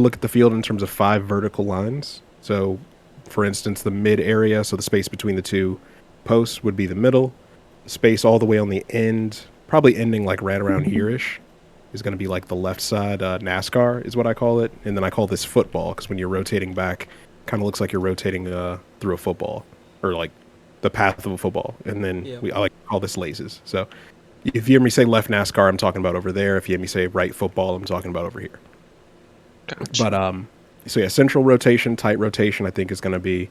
look at the field in terms of 5 vertical lines. So, for instance, the mid area, so the space between the 2 posts would be the middle. The space all the way on the end, probably ending like right around here-ish, is going to be like the left side. NASCAR is what I call it. And then I call this football because when you're rotating back, kind of looks like you're rotating through a football, or like the path of a football. And then Yeah. I like to call this laces. So if you hear me say left NASCAR, I'm talking about over there. If you hear me say right football, I'm talking about over here. Gotcha. But so yeah, central rotation, tight rotation, I think is going to be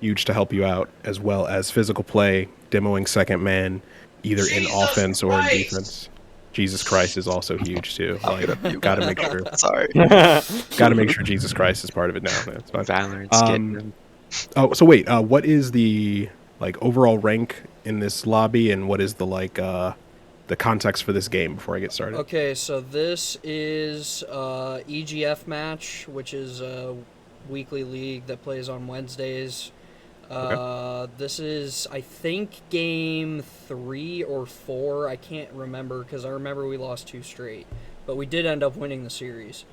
huge to help you out, as well as physical play, demoing second man, either in offense or in defense. Jesus Christ is also huge too. I'll Like, get a few. got to make sure, Sorry. got to make sure Jesus Christ is part of it now. That's fine. Valorant's getting them. Oh, so wait, what is the like overall rank in this lobby, and what is the the context for this game before I get started? Okay, so this is EGF match, which is a weekly league that plays on Wednesdays. Okay. This is, I think, game 3 or 4. I can't remember because I remember we lost 2 straight, but we did end up winning the series.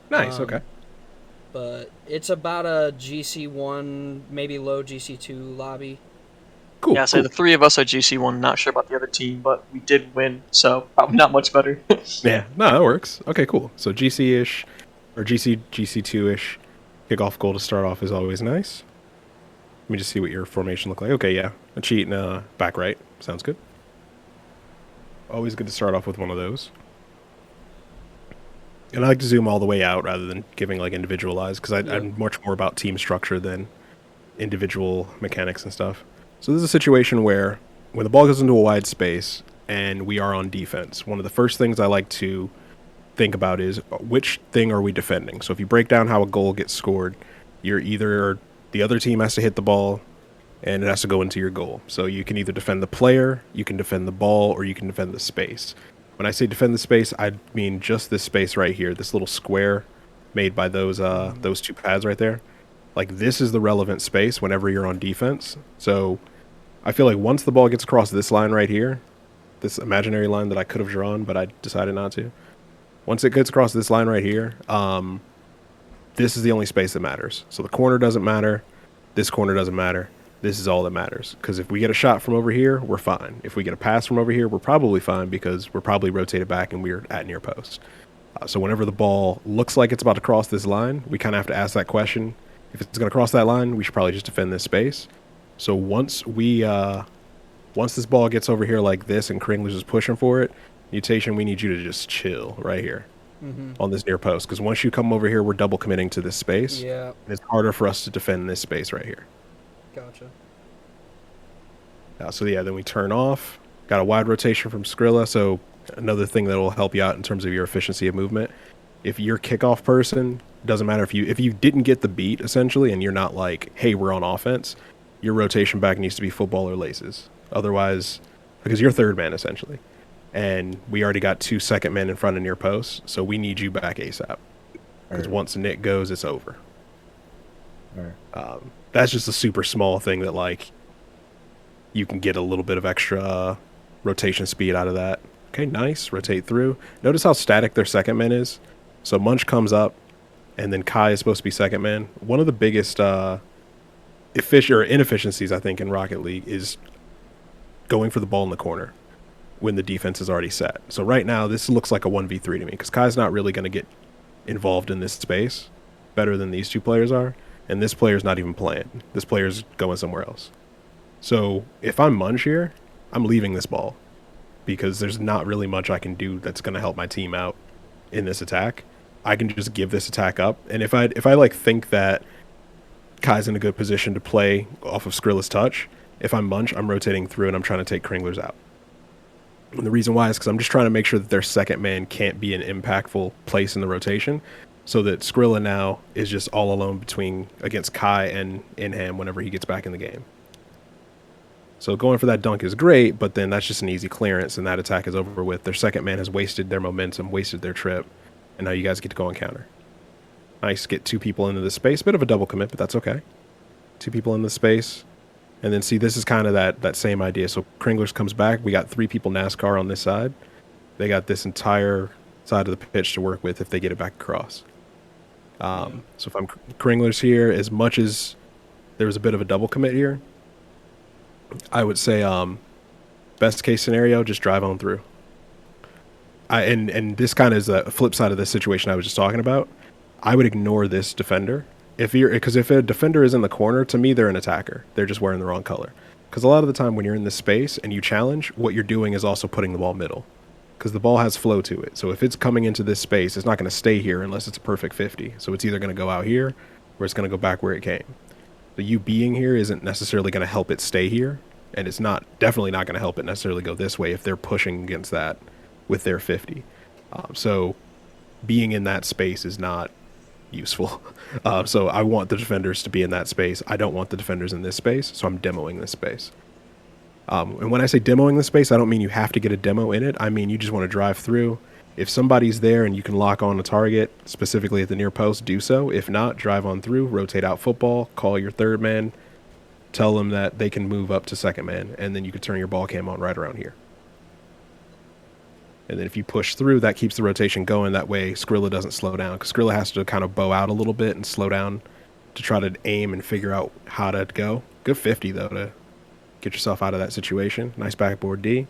Nice. Okay. But it's about a GC1, maybe low GC2 lobby. Cool. Yeah, so cool. the 3 of us are GC1. Not sure about the other team, but we did win, so probably not much better. Yeah, no, that works. Okay, cool. So GC-ish, or GC2-ish, kickoff goal to start off is always nice. Let me just see what your formation look like. Okay, yeah, a cheat and a back right. Sounds good. Always good to start off with one of those. And I like to zoom all the way out rather than giving like individualized, because I'm much more about team structure than individual mechanics and stuff. So this is a situation where when the ball goes into a wide space and we are on defense, one of the first things I like to think about is which thing are we defending. So if you break down how a goal gets scored, you're either the other team has to hit the ball and it has to go into your goal. So you can either defend the player, you can defend the ball, or you can defend the space. When I say defend the space, I mean just this space right here, this little square made by those 2 pads right there. Like, this is the relevant space whenever you're on defense. So I feel like once the ball gets across this line right here, this imaginary line that I could have drawn, but I decided not to. Once it gets across this line right here, this is the only space that matters. So the corner doesn't matter. This corner doesn't matter. This is all that matters. Because if we get a shot from over here, we're fine. If we get a pass from over here, we're probably fine because we're probably rotated back and we're at near post. So whenever the ball looks like it's about to cross this line, we kind of have to ask that question. If it's going to cross that line, we should probably just defend this space. So once this ball gets over here like this and Kringler's is pushing for it, Mutation, we need you to just chill right here on this near post. Because once you come over here, we're double committing to this space. Yeah. And it's harder for us to defend this space right here. Gotcha. So yeah, then we turn off. Got a wide rotation from Skrilla. So another thing that will help you out in terms of your efficiency of movement. If you're kickoff person, doesn't matter if you didn't get the beat essentially, and you're not like, hey, we're on offense. Your rotation back needs to be football or laces. Otherwise, because you're third man essentially, and we already got 2 second men in front of near posts, so we need you back ASAP. Because once Nick goes, it's over. That's just a super small thing that like you can get a little bit of extra rotation speed out of that. Okay, nice. Rotate through. Notice how static their second man is. So Munch comes up, and then Kai is supposed to be second man. One of the biggest inefficiencies, I think, in Rocket League is going for the ball in the corner when the defense is already set. So right now, this looks like a 1v3 to me, because Kai's not really going to get involved in this space better than these 2 players are, and this player's not even playing. This player's going somewhere else. So if I'm Munch here, I'm leaving this ball, because there's not really much I can do that's going to help my team out in this attack. I can just give this attack up, and if I like think that Kai's in a good position to play off of Skrilla's touch, if I'm Munch, I'm rotating through and I'm trying to take Kringler's out. And the reason why is because I'm just trying to make sure that their second man can't be an impactful place in the rotation, so that Skrilla now is just all alone against Kai and Inham whenever he gets back in the game. So going for that dunk is great, but then that's just an easy clearance, and that attack is over with. Their second man has wasted their momentum, wasted their trip, and now you guys get to go on counter. Nice, get 2 people into the space. Bit of a double commit, but that's okay. 2 people in the space. And then see, this is kind of that same idea. So Kringlers comes back. We got 3 people NASCAR on this side. They got this entire side of the pitch to work with if they get it back across. So if I'm Kringler's here, as much as there was a bit of a double commit here, I would say best case scenario, just drive on through. And this kind of is the flip side of the situation I was just talking about. I would ignore this defender because if a defender is in the corner, to me they're an attacker. They're just wearing the wrong color. Because a lot of the time when you're in this space and you challenge, what you're doing is also putting the ball middle, because the ball has flow to it. So if it's coming into this space, it's not going to stay here unless it's a perfect 50. So it's either going to go out here or it's going to go back where it came. So you being here isn't necessarily going to help it stay here, and it's definitely not going to help it necessarily go this way if they're pushing against that with their 50. So being in that space is not useful. So I want the defenders to be in that space. I don't want the defenders in this space, so I'm demoing this space. And when I say demoing the space, I don't mean you have to get a demo in it. I mean you just want to drive through. If somebody's there and you can lock on a target, specifically at the near post, do so. If not, drive on through, rotate out football, call your third man, tell them that they can move up to second man, and then you can turn your ball cam on right around here. And then if you push through, that keeps the rotation going. That way Skrilla doesn't slow down, because Skrilla has to kind of bow out a little bit and slow down to try to aim and figure out how to go. Good 50, though, to get yourself out of that situation. Nice backboard D.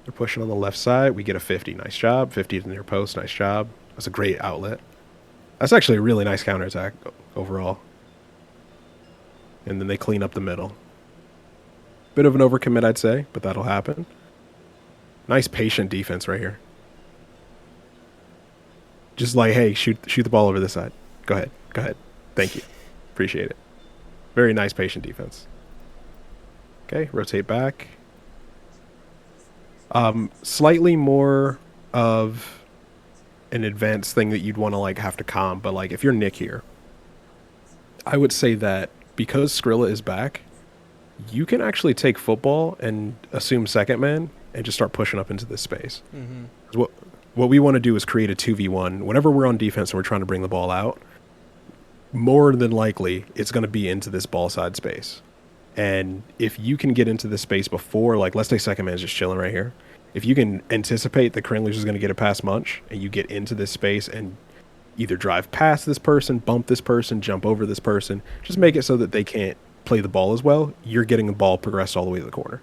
They're pushing on the left side. We get a 50. Nice job. 50 to the near post. Nice job. That's a great outlet. That's actually a really nice counterattack overall. And then they clean up the middle. Bit of an overcommit, I'd say, but that'll happen. Nice patient defense right here. Just like, hey, shoot the ball over this side. Go ahead. Thank you. Appreciate it. Very nice patient defense. Okay, rotate back. Slightly more of an advanced thing that you'd want to like have to calm, but like if you're Nick here, I would say that because Skrilla is back, you can actually take football and assume second man and just start pushing up into this space. Mm-hmm. What we want to do is create a 2v1. Whenever we're on defense and we're trying to bring the ball out, more than likely it's going to be into this ball side space. And if you can get into this space before, like let's say second man's just chilling right here, if you can anticipate that Kringlers is going to get a pass munch and you get into this space and either drive past this person, bump this person, jump over this person, just make it so that they can't play the ball as well, you're getting the ball progressed all the way to the corner.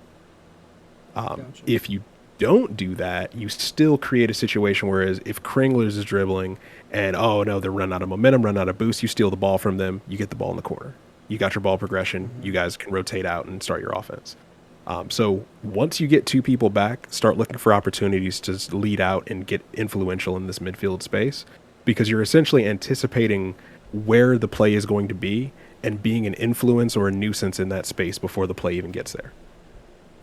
Gotcha. If you don't do that, you still create a situation whereas if Kringlers is dribbling and, oh no, they're running out of momentum, running out of boost, you steal the ball from them, you get the ball in the corner. You got your ball progression. You guys can rotate out and start your offense. So once you get two people back, start looking for opportunities to lead out and get influential in this midfield space, because you're essentially anticipating where the play is going to be and being an influence or a nuisance in that space before the play even gets there.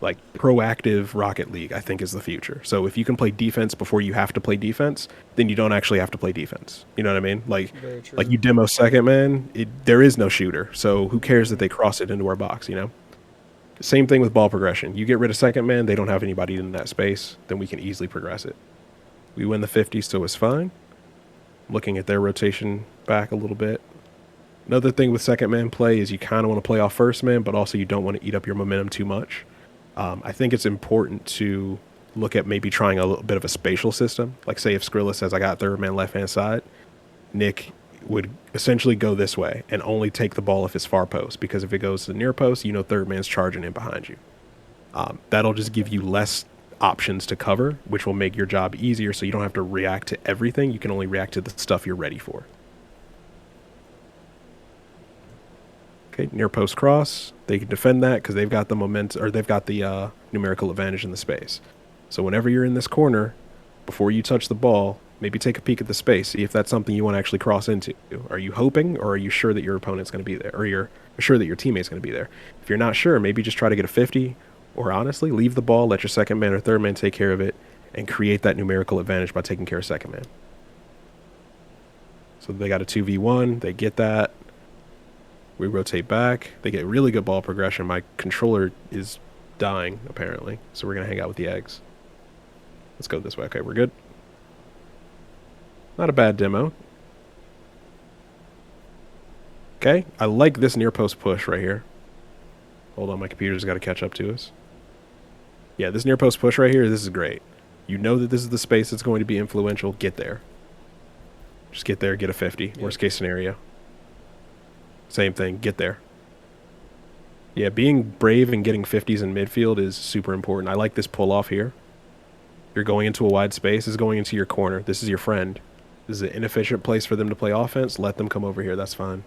Like proactive Rocket League, I think, is the future. So if you can play defense before you have to play defense, then you don't actually have to play defense. You know what I mean? Like you demo second man, there is no shooter. So who cares that they cross it into our box, you know? Same thing with ball progression. You get rid of second man, they don't have anybody in that space, then we can easily progress it. We win the 50, so it's fine. Looking at their rotation back a little bit. Another thing with second man play is you kind of want to play off first man, but also you don't want to eat up your momentum too much. I think it's important to look at maybe trying a little bit of a spatial system. Like say if Skrilla says, I got third man left-hand side, Nick would essentially go this way and only take the ball if it's far post, because if it goes to the near post, you know third man's charging in behind you. That'll just give you less options to cover, which will make your job easier so you don't have to react to everything. You can only react to the stuff you're ready for. Okay, near post cross. They can defend that because they've got the momentum, or they've got the numerical advantage in the space. So whenever you're in this corner, before you touch the ball, maybe take a peek at the space, see if that's something you want to actually cross into. Are you hoping, or are you sure that your opponent's going to be there, or you're sure that your teammate's going to be there? If you're not sure, maybe just try to get a 50, or honestly, leave the ball, let your second man or third man take care of it, and create that numerical advantage by taking care of second man. So they got a 2v1, they get that. We rotate back. They get really good ball progression. My controller is dying, apparently. So we're going to hang out with the eggs. Let's go this way. Okay, we're good. Not a bad demo. Okay, I like this near post push right here. Hold on, my computer's got to catch up to us. Yeah, this near post push right here, this is great. You know that this is the space that's going to be influential. Get there. Just get there, get a 50. Yep. Worst case scenario. Same thing, get there. Yeah, being brave and getting 50s in midfield is super important. I like this pull off here. You're going into a wide space. This is going into your corner. This is your friend. This is an inefficient place for them to play offense. Let them come over here. That's fine.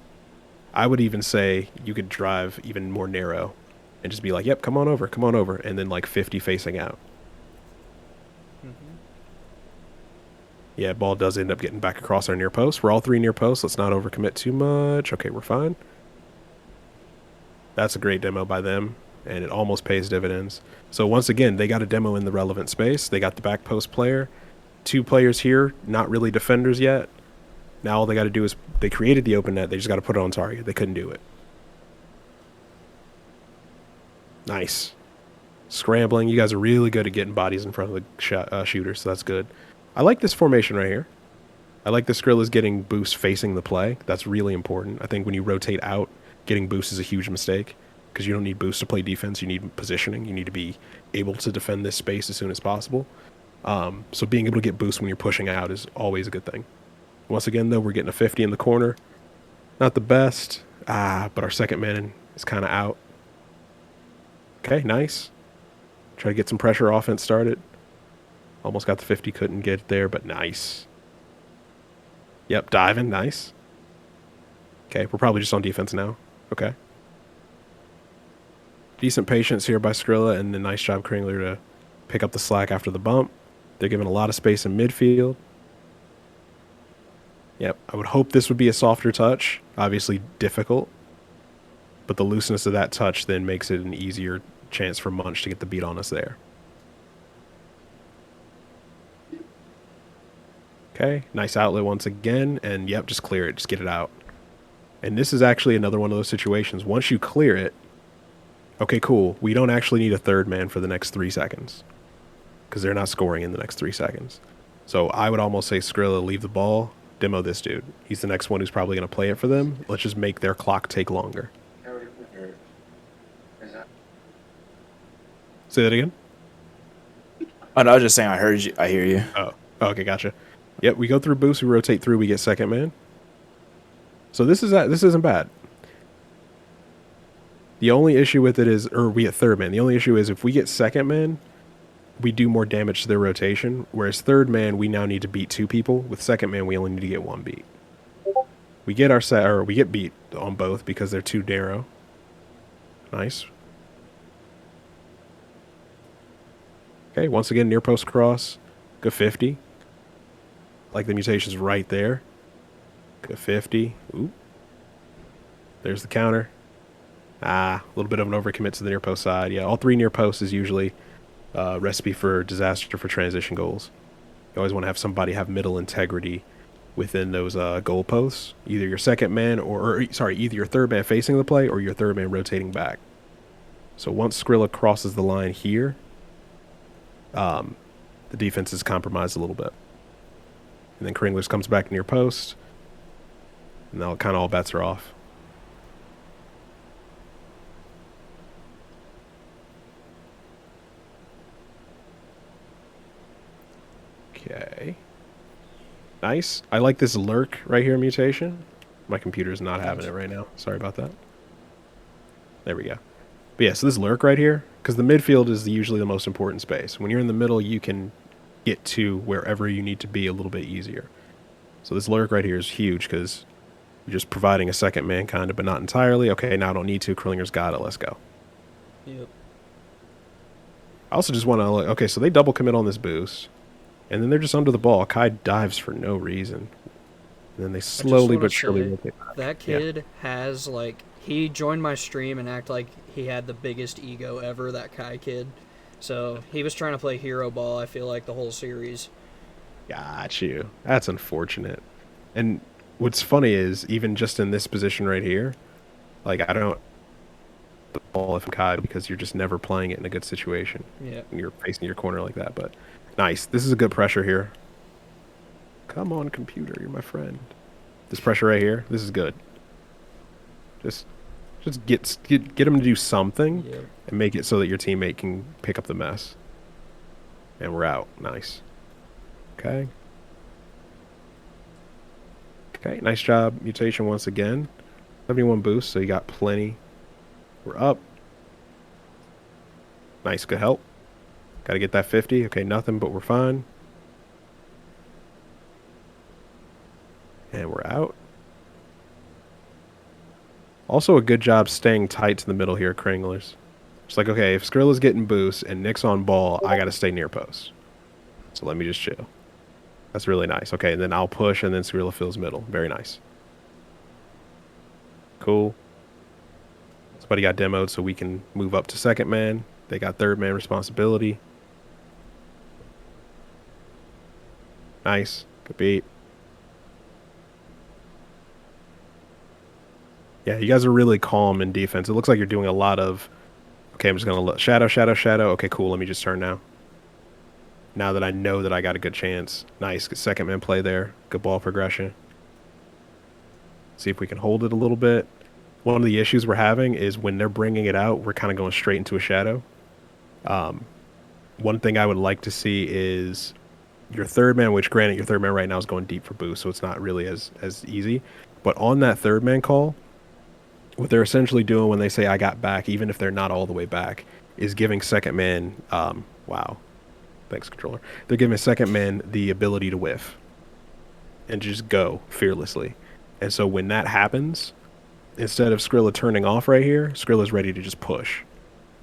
I would even say you could drive even more narrow and just be like, yep, come on over. And then like 50 facing out. Yeah, ball does end up getting back across our near post. We're all 3 near posts. Let's not overcommit too much. Okay, we're fine. That's a great demo by them, and it almost pays dividends. So once again, they got a demo in the relevant space. They got the back post player. 2 players here, not really defenders yet. Now all they got to do is, they created the open net. They just got to put it on target. They couldn't do it. Nice. Scrambling. You guys are really good at getting bodies in front of the shooter, so that's good. I like this formation right here. I like the Skrilla's getting boost facing the play. That's really important. I think when you rotate out, getting boost is a huge mistake because you don't need boost to play defense. You need positioning. You need to be able to defend this space as soon as possible. So being able to get boost when you're pushing out is always a good thing. Once again, though, we're getting a 50 in the corner. Not the best, but our second man is kind of out. Okay, nice. Try to get some pressure offense started. Almost got the 50, couldn't get there, but nice. Yep, diving, nice. Okay, we're probably just on defense now. Okay. Decent patience here by Skrilla, and a nice job, Kringler, to pick up the slack after the bump. They're given a lot of space in midfield. Yep, I would hope this would be a softer touch. Obviously difficult. But the looseness of that touch then makes it an easier chance for Munch to get the beat on us there. Okay, nice outlet once again, and yep, just clear it, just get it out. And this is actually another one of those situations. Once you clear it, okay, cool. We don't actually need a third man for the next 3 seconds because they're not scoring in the next 3 seconds. So I would almost say Skrilla, leave the ball, demo this dude. He's the next one who's probably going to play it for them. Let's just make their clock take longer. Say that again? Oh, no, I was just saying I heard you. I hear you. Oh, okay, gotcha. Yep, we go through boost, we rotate through, we get second man. So this isn't bad. The only issue with it is, or we get third man. The only issue is if we get second man, we do more damage to their rotation. Whereas third man, we now need to beat 2 people. With second man, we only need to get 1 beat. We get we get beat on both because they're too narrow. Nice. Okay, once again, near post cross. Go 50. Like the mutations right there. Go 50. Ooh. There's the counter. A little bit of an overcommit to the near post side. Yeah, all 3 near posts is usually a recipe for disaster for transition goals. You always want to have somebody have middle integrity within those goal posts. Either your second man either your third man facing the play or your third man rotating back. So once Skrilla crosses the line here, the defense is compromised a little bit. And then Kringlers comes back near post. And now kind of all bets are off. Okay. Nice. I like this lurk right here mutation. My computer's not having it right now. Sorry about that. There we go. But yeah, so this lurk right here, because the midfield is usually the most important space. When you're in the middle, you can get to wherever you need to be a little bit easier. So this lurk right here is huge because you're just providing a second man kind of, but not entirely. Okay, now I don't need to. Krillinger's got it. Let's go. Yep. I also just want to look. Okay, so they double commit on this boost. And then they're just under the ball. Kai dives for no reason. And then they slowly but surely rotate back. That kid has, like, he joined my stream and acted like he had the biggest ego ever, that Kai kid. So he was trying to play hero ball, I feel like, the whole series. Got you. That's unfortunate. And what's funny is, even just in this position right here, like, I don't the ball if I'm Kai because you're just never playing it in a good situation. Yeah. When you're facing your corner like that, but nice. This is a good pressure here. Come on, computer. You're my friend. This pressure right here, this is good. Just get him to do something and make it so that your teammate can pick up the mess. And we're out. Nice. Okay. Okay, nice job, mutation once again. 71 boost, so you got plenty. We're up. Nice, good help. Got to get that 50. Okay, nothing, but we're fine. And we're out. Also a good job staying tight to the middle here, Kringlers. It's like, okay, if Skrilla's getting boost and Nick's on ball, I got to stay near post. So let me just chill. That's really nice. Okay, and then I'll push, and then Skrilla fills middle. Very nice. Cool. Somebody got demoed, so we can move up to second man. They got third man responsibility. Nice. Good beat. Yeah, you guys are really calm in defense. It looks like you're doing a lot of... Okay, I'm just going to let... Shadow, shadow, shadow. Okay, cool. Let me just turn now. Now that I know that I got a good chance. Nice. Good second man play there. Good ball progression. See if we can hold it a little bit. One of the issues we're having is when they're bringing it out, we're kind of going straight into a shadow. One thing I would like to see is your third man, which granted your third man right now is going deep for boost, so it's not really as easy. But on that third man call, what they're essentially doing when they say I got back, even if they're not all the way back, is giving second man, wow, thanks controller. They're giving second man the ability to whiff and just go fearlessly. And so when that happens, instead of Skrilla turning off right here, Skrilla's ready to just push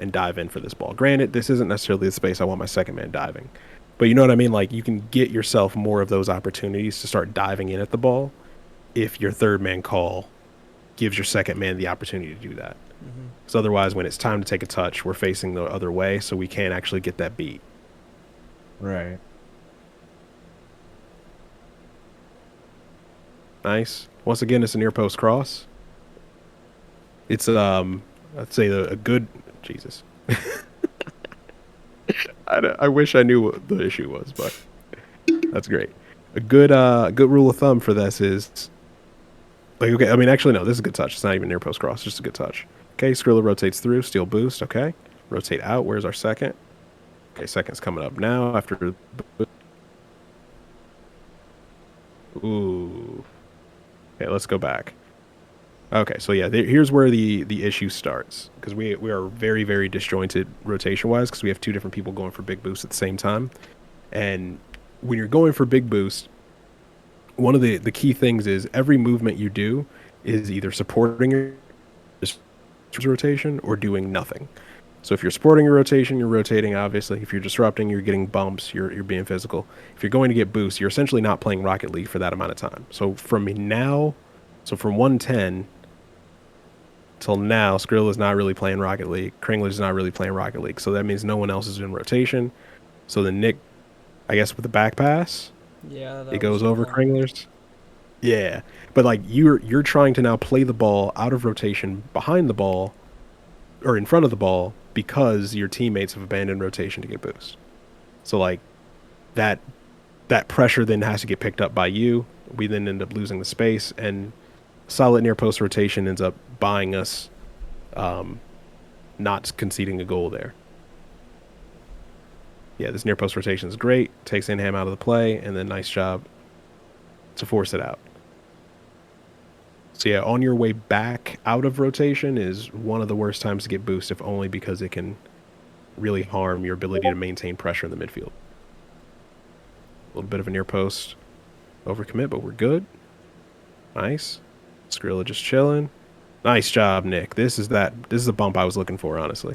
and dive in for this ball. Granted, this isn't necessarily the space I want my second man diving. But you know what I mean? Like, you can get yourself more of those opportunities to start diving in at the ball if your third man call gives your second man the opportunity to do that. Because otherwise, when it's time to take a touch, we're facing the other way, so we can't actually get that beat. Right. Nice. Once again, it's a near post cross. It's I'd say a good Jesus. I wish I knew what the issue was, but that's great. A good rule of thumb for this is like, okay, I mean, actually no, this is a good touch. It's not even near post cross, it's just a good touch. Okay, Skrilla rotates through, steal boost. Okay, rotate out. Where's our second? Okay, second's coming up now after. Ooh. Okay, let's go back. Okay, so yeah, here's where the issue starts, because we are very, very disjointed rotation-wise, because we have two different people going for big boost at the same time. And when you're going for big boost, one of the key things is every movement you do is either supporting your rotation or doing nothing. So if you're supporting your rotation, you're rotating, obviously. If you're disrupting, you're getting bumps, you're being physical. If you're going to get boost, you're essentially not playing Rocket League for that amount of time. So from 110 till now, Skrill is not really playing Rocket League. Kringler is not really playing Rocket League. So that means no one else is in rotation. So then Nick, I guess with the back pass, Yeah, it goes over Kringler's. Yeah, but like you're trying to now play the ball out of rotation behind the ball or in front of the ball because your teammates have abandoned rotation to get boost. So like that pressure then has to get picked up by you. We then end up losing the space, and solid near post rotation ends up buying us not conceding a goal there. Yeah, this near post rotation is great. Takes Inham out of the play, and then nice job to force it out. So yeah, on your way back out of rotation is one of the worst times to get boost, if only because it can really harm your ability to maintain pressure in the midfield. A little bit of a near post overcommit, but we're good. Nice. Skrilla just chilling. Nice job, Nick. This is the bump I was looking for, honestly.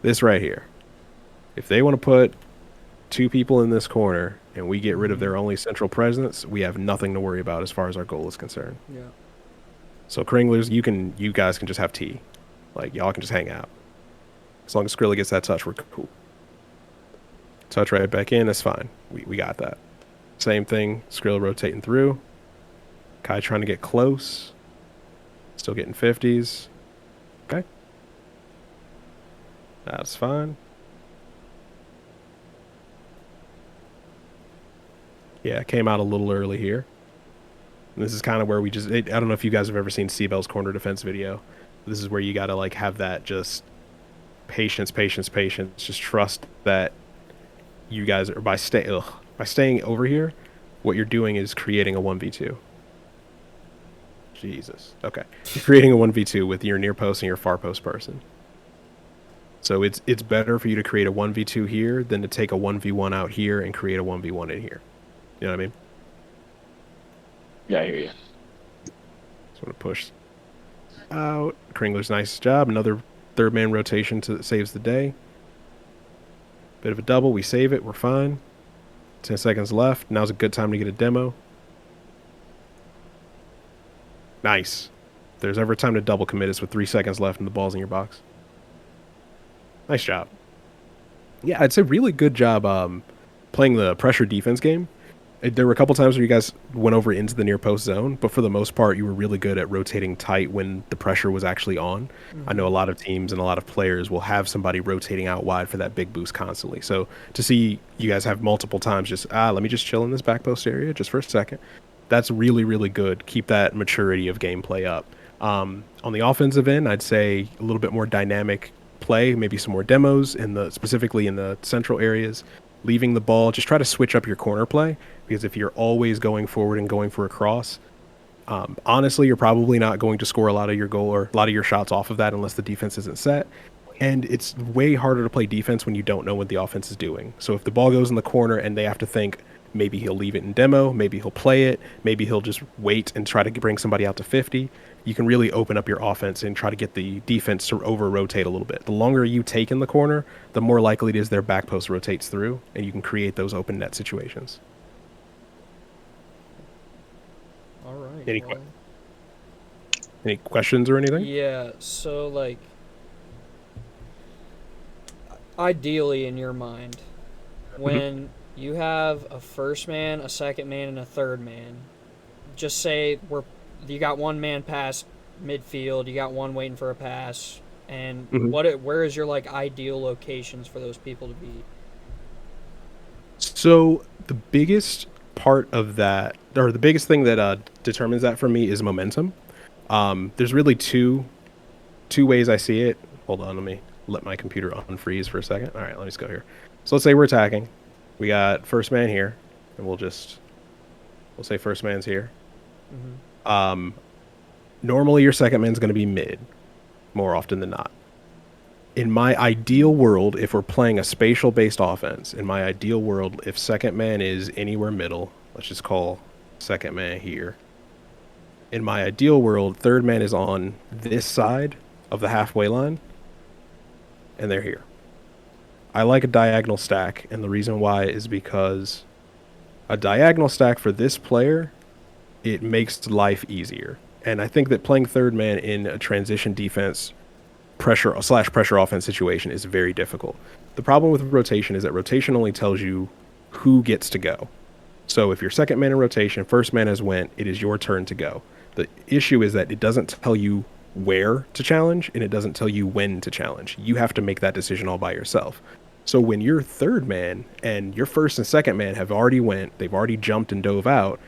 This right here. If they want to put two people in this corner and we get rid of their only central presence, we have nothing to worry about as far as our goal is concerned. Yeah. So Kringlers, you guys can just have tea. Like, y'all can just hang out. As long as Skrilla gets that touch, we're cool. Touch right back in, that's fine. We got that. Same thing, Skrilla rotating through. Kai trying to get close. Still getting 50s. Okay. That's fine. Yeah, came out a little early here. And this is kind of where we I don't know if you guys have ever seen Seabell's corner defense video. This is where you got to like have that just patience. Just trust that you guys are by staying over here, what you're doing is creating a 1v2. Jesus. Okay. You're creating a 1v2 with your near post and your far post person. So it's better for you to create a 1v2 here than to take a 1v1 out here and create a 1v1 in here. You know what I mean? Yeah, I hear you. Just want to push out. Kringler's nice job. Another third man rotation that saves the day. Bit of a double. We save it. We're fine. 10 seconds left. Now's a good time to get a demo. Nice. If there's ever time to double commit us with 3 seconds left and the ball's in your box. Nice job. Yeah, I'd say really good job playing the pressure defense game. There were a couple times where you guys went over into the near post zone, but for the most part, you were really good at rotating tight when the pressure was actually on. Mm-hmm. I know a lot of teams and a lot of players will have somebody rotating out wide for that big boost constantly. So to see you guys have multiple times just, let me just chill in this back post area just for a second. That's really, really good. Keep that maturity of gameplay up. On the offensive end, I'd say a little bit more dynamic play, maybe some more demos specifically in the central areas. Leaving the ball, just try to switch up your corner play, because if you're always going forward and going for a cross, honestly, you're probably not going to score a lot of your goal or a lot of your shots off of that unless the defense isn't set. And it's way harder to play defense when you don't know what the offense is doing. So if the ball goes in the corner and they have to think, maybe he'll leave it in demo, maybe he'll play it, maybe he'll just wait and try to bring somebody out to 50, you can really open up your offense and try to get the defense to over-rotate a little bit. The longer you take in the corner, the more likely it is their back post rotates through, and you can create those open net situations. All right. Any questions or anything? Yeah, so, like, ideally in your mind, when you have a first man, a second man, and a third man, just say you got one man past midfield, you got one waiting for a pass, and where is your like ideal locations for those people to be? So the biggest part of that, or the biggest thing that determines that for me, is momentum. There's really two ways I see it. Hold on, let me let my computer unfreeze for a second. All right, let me just go here. So let's say we're attacking. We got first man here, and we'll say first man's here. Normally your second man's going to be mid, more often than not. In my ideal world, if we're playing a spatial-based offense, in my ideal world, if second man is anywhere middle, let's just call second man here. In my ideal world, third man is on this side of the halfway line, and they're here. I like a diagonal stack, and the reason why is because a diagonal stack for this player, it makes life easier. And I think that playing third man in a transition defense pressure offense situation is very difficult. The problem with rotation is that rotation only tells you who gets to go. So if you're second man in rotation, first man has went, it is your turn to go. The issue is that it doesn't tell you where to challenge, and it doesn't tell you when to challenge. You have to make that decision all by yourself. So when you're third man and your first and second man have already went, they've already jumped and dove out,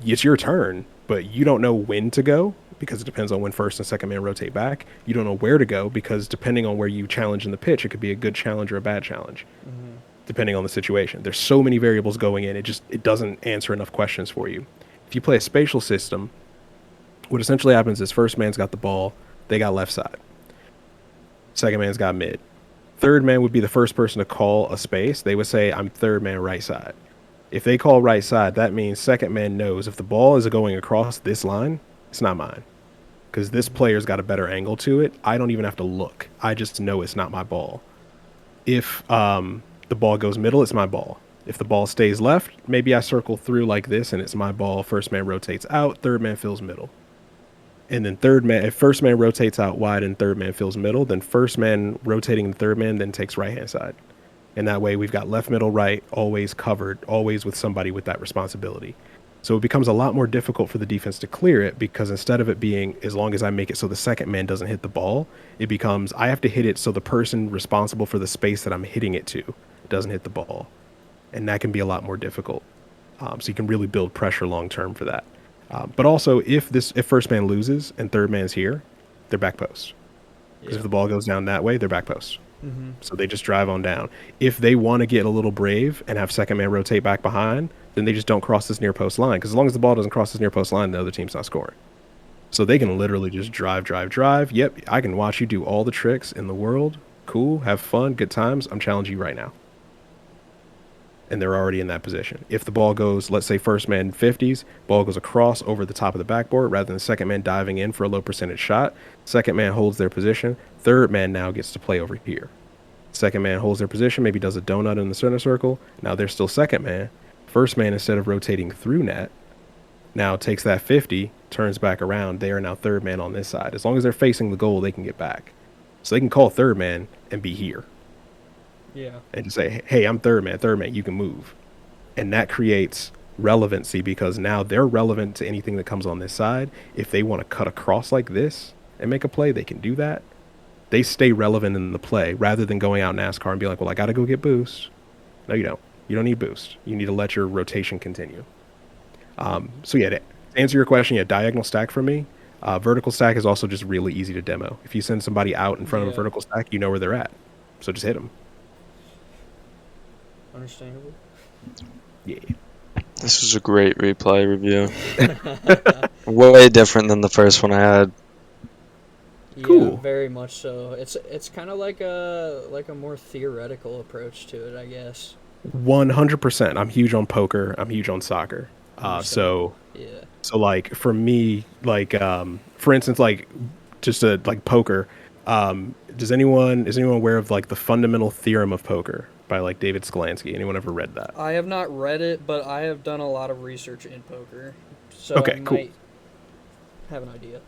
it's your turn, but you don't know when to go because it depends on when first and second man rotate back. You don't know where to go because depending on where you challenge in the pitch, it could be a good challenge or a bad challenge, depending on the situation. There's so many variables going in, it doesn't answer enough questions for you. If you play a spatial system, what essentially happens is first man's got the ball, they got left side. Second man's got mid. Third man would be the first person to call a space. They would say, I'm third man right side. If they call right side, that means second man knows if the ball is going across this line, it's not mine. Because this player's got a better angle to it. I don't even have to look. I just know it's not my ball. If the ball goes middle, it's my ball. If the ball stays left, maybe I circle through like this and it's my ball. First man rotates out, third man fills middle. And then if first man rotates out wide and third man fills middle, then first man rotating the third man then takes right-hand side. And that way we've got left, middle, right, always covered, always with somebody with that responsibility. So it becomes a lot more difficult for the defense to clear it because instead of it being as long as I make it so the second man doesn't hit the ball, it becomes I have to hit it so the person responsible for the space that I'm hitting it to doesn't hit the ball. And that can be a lot more difficult. So you can really build pressure long-term for that. But also, if first man loses and third man's here, they're back post. Because if the ball goes down that way, they're back post. So they just drive on down. If they want to get a little brave and have second man rotate back behind, then they just don't cross this near post line. Because as long as the ball doesn't cross this near post line, the other team's not scoring. So they can literally just drive, drive, drive. Yep, I can watch you do all the tricks in the world. Cool, have fun, good times. I'm challenging you right now. And they're already in that position. If the ball goes, let's say first man 50s, ball goes across over the top of the backboard rather than the second man diving in for a low percentage shot. Second man holds their position. Third man now gets to play over here. Second man holds their position, maybe does a donut in the center circle. Now they're still second man. First man, instead of rotating through net, now takes that 50, turns back around. They are now third man on this side. As long as they're facing the goal, they can get back. So they can call third man and be here. Yeah. And just say, hey, I'm third man, you can move. And that creates relevancy because now they're relevant to anything that comes on this side. If they want to cut across like this and make a play, they can do that. They stay relevant in the play rather than going out NASCAR and be like, well, I got to go get boost. No, you don't. You don't need boost. You need to let your rotation continue. So yeah, to answer your question, yeah, diagonal stack for me. Vertical stack is also just really easy to demo. If you send somebody out in front of a vertical stack, you know where they're at. So just hit them. Understandable. Yeah. This was a great replay review. Way different than the first one I had. Cool. Yeah, very much so. It's kind of like a more theoretical approach to it, I guess. 100%. I'm huge on poker. I'm huge on soccer. So like for me, like for instance, like just like poker. Is anyone aware of like the fundamental theorem of poker by like David Skolansky? Anyone ever read that? I have not read it, but I have done a lot of research in poker, so Okay, I cool. might have an idea.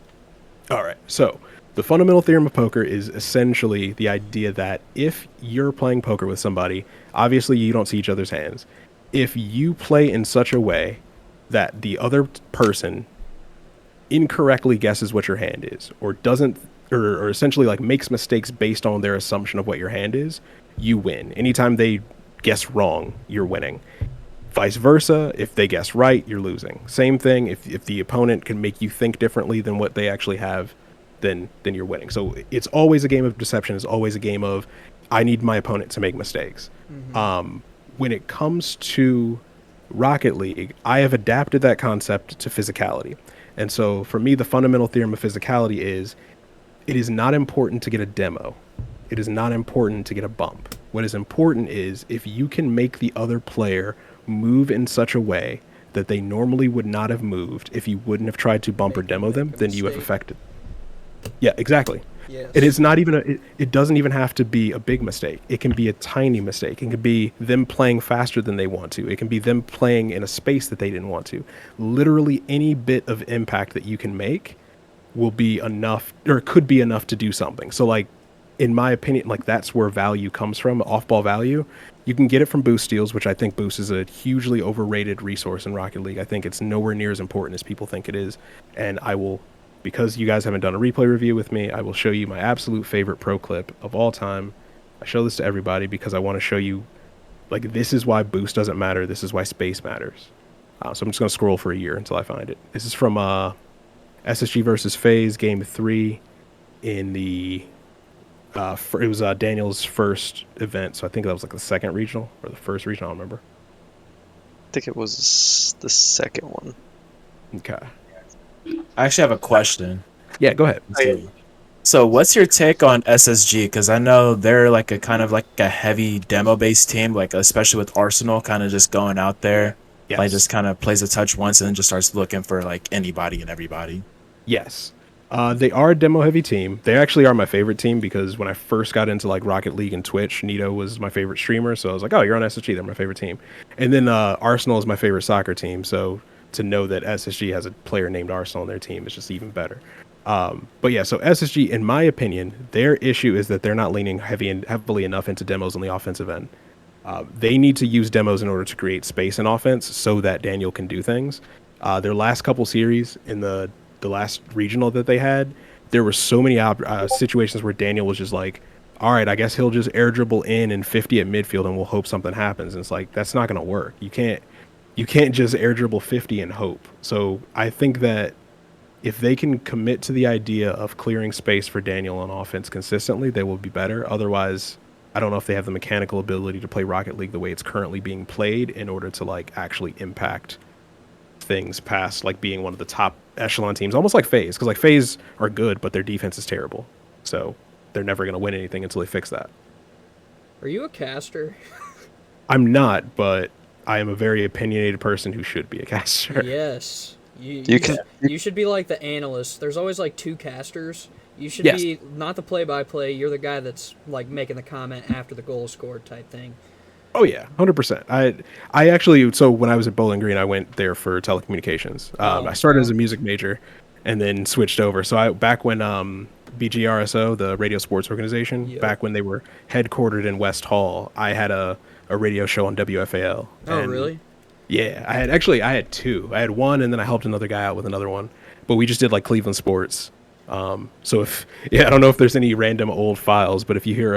All right. So the fundamental theorem of poker is essentially the idea that if you're playing poker with somebody, obviously you don't see each other's hands. If you play in such a way that the other person incorrectly guesses what your hand is or doesn't or essentially like makes mistakes based on their assumption of what your hand is, you win. Anytime they guess wrong, you're winning. Vice versa, if they guess right, you're losing. Same thing, if the opponent can make you think differently than what they actually have, then you're winning. So it's always a game of deception. It's always a game of I need my opponent to make mistakes. Mm-hmm. When it comes to Rocket League, I have adapted that concept to physicality. And so for me, the fundamental theorem of physicality is it is not important to get a demo. It is not important to get a bump. What is important is if you can make the other player move in such a way that they normally would not have moved if you wouldn't have tried to bump or demo them, then you have affected. Yeah, exactly. Yes. It is not even it doesn't even have to be a big mistake. It can be a tiny mistake. It can be them playing faster than they want to. It can be them playing in a space that they didn't want to. Literally any bit of impact that you can make will be enough, or could be enough to do something. So like, in my opinion, like that's where value comes from, off-ball value. You can get it from boost steals, which I think boost is a hugely overrated resource in Rocket League. I think it's nowhere near as important as people think it is. And I will, because you guys haven't done a replay review with me, I will show you my absolute favorite pro clip of all time. I show this to everybody because I want to show you, like, this is why boost doesn't matter. This is why space matters. So I'm just going to scroll for a year until I find it. This is from SSG versus FaZe Game 3 in the it was Daniel's first event, so I think that was like the second regional or the first regional. I don't remember. I think it was the second one. Okay. I actually have a question. Yeah, go ahead. So what's your take on SSG? Because I know they're like a kind of like a heavy demo-based team, like especially with Arsenal kind of just going out there. Yes. Like just kind of plays a touch once and then just starts looking for like anybody and everybody. Yes. They are a demo-heavy team. They actually are my favorite team because when I first got into like Rocket League and Twitch, Nito was my favorite streamer. So I was like, oh, you're on SSG. They're my favorite team. And then Arsenal is my favorite soccer team. So to know that SSG has a player named Arsenal on their team is just even better. But yeah, so SSG, in my opinion, their issue is that they're not leaning heavily enough into demos on the offensive end. They need to use demos in order to create space in offense so that Daniel can do things. Their last couple series in the last regional that they had, there were so many situations where Daniel was just like, all right, I guess he'll just air dribble in and 50 at midfield and we'll hope something happens. And it's like, that's not going to work. You can't just air dribble 50 and hope. So I think that if they can commit to the idea of clearing space for Daniel on offense consistently, they will be better. Otherwise, I don't know if they have the mechanical ability to play Rocket League the way it's currently being played in order to like actually impact things past like being one of the top echelon teams, almost like FaZe, because like FaZe are good, but their defense is terrible. So they're never going to win anything until they fix that. Are you a caster? I'm not, but I am a very opinionated person who should be a caster. Yes. You, You you, can- you should be like the analyst. There's always like 2 casters. You should Yes. be not the play-by-play. You're the guy that's like making the comment after the goal scored type thing. Oh yeah, 100%. I actually, so when I was at Bowling Green, I went there for telecommunications. I started as a music major, and then switched over. So back when BGRSO, the radio sports organization, Yep. back when they were headquartered in West Hall, I had a radio show on WFAL. Oh, And really? Yeah, I had 2. I had one, and then I helped another guy out with another one. But we just did like Cleveland sports. So I don't know if there's any random old files, but if you hear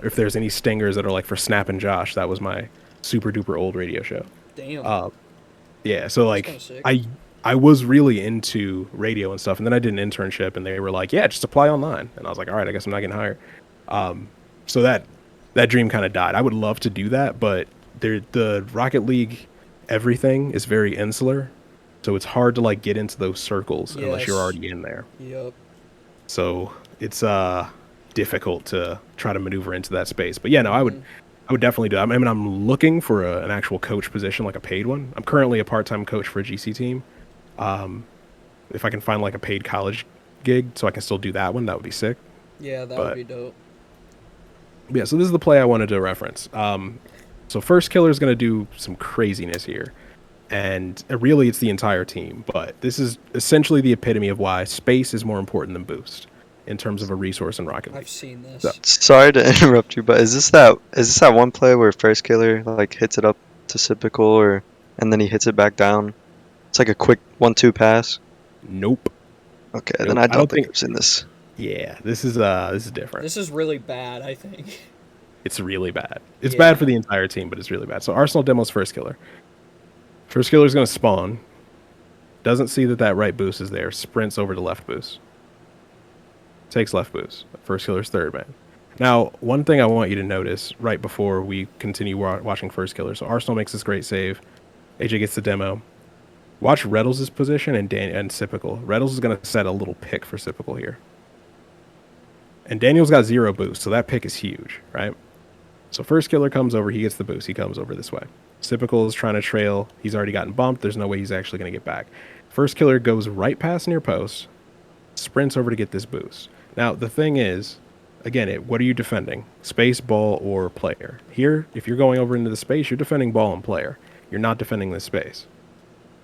if there's any stingers that are like for Snap and Josh, that was my super duper old radio show. Damn. Yeah, so like kinda sick. I was really into radio and stuff, and then I did an internship, and they were like, "Yeah, just apply online," and I was like, "All right, I guess I'm not getting hired." So that dream kind of died. I would love to do that, but the Rocket League everything is very insular, so it's hard to like get into those circles unless you're Yes. already in there. Yep. So it's difficult to try to maneuver into that space. But yeah, no, I would definitely do that. I mean, I'm looking for an actual coach position, like a paid one. I'm currently a part-time coach for a GC team. If I can find like a paid college gig so I can still do that one, that would be sick. Yeah, that But- would be dope. Yeah, so this is the play I wanted to reference. So First Killer is going to do some craziness here. And really, it's the entire team. But this is essentially the epitome of why space is more important than boost in terms of a resource in Rocket League. I've seen this. So- Sorry to interrupt you, but is this that one play where First Killer like hits it up to Sipical and then he hits it back down? It's like a quick 1-2 pass. Nope. Okay, Nope, then I I don't don't think think- I've seen this. Yeah, this is different. This is really bad, I think. It's really bad. It's Yeah. bad for the entire team, but it's really bad. So Arsenal demos First Killer. First Killer's going to spawn. Doesn't see that right boost is there. Sprints over to left boost. Takes left boost. First Killer's third man. Now, one thing I want you to notice right before we continue watching First Killer. So Arsenal makes this great save. AJ gets the demo. Watch Reddles' position and Sipical. Reddles is going to set a little pick for Sipical here. And Daniel's got 0 boost, so that pick is huge, right? So First Killer comes over, he gets the boost, he comes over this way. Sipical is trying to trail, he's already gotten bumped, there's no way he's actually going to get back. First Killer goes right past near post, sprints over to get this boost. Now, the thing is, again, what are you defending? Space, ball, or player? Here, if you're going over into the space, you're defending ball and player. You're not defending this space.